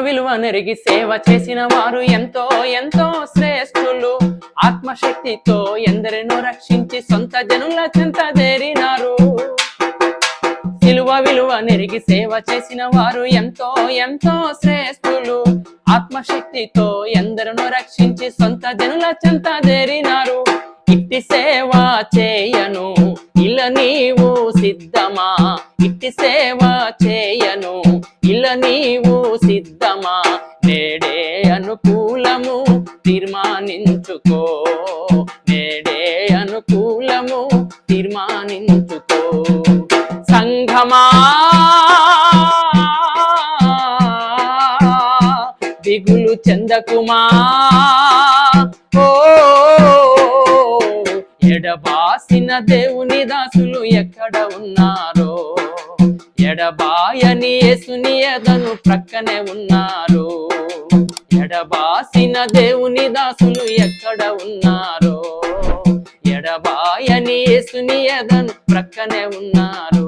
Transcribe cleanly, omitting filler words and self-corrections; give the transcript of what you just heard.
విలువ నెరిగి సేవ చేసిన వారు ఎంతో ఎంతో శ్రేష్ఠులు. ఆత్మశక్తితో ఎందరినో రక్షించి సొంత జనుల చెంత చేరినారు. సిలువ విలువ నెరిగి సేవ చేసిన వారు ఎంతో ఎంతో శ్రేష్ఠులు. ఆత్మశక్తితో ఎందరినో రక్షించి సొంత జనుల చెంత చేరినారు. ఇట్టి సేవ చేయను ఇలా నీవు సిద్ధమా, ఇట్టి సేవ చేయను ఇలా నీవు సిద్ధమా, నేడే అనుకూలము తీర్మానించుకో, నేడే అనుకూలము తీర్మానించుకో. సంఘమా దిగులు చెందకుమా, ఓ ఎడబాసిన దేవుని దాసులు ఎక్కడ ఉన్నారో, ఎడబాయని యేసుని ఎదను ప్రక్కనే ఉన్నారు. ఎడబాసిన దేవుని దాసులు ఎక్కడ ఉన్నారో, ఎడబాయని యేసుని ఎదను ప్రక్కనే ఉన్నారు.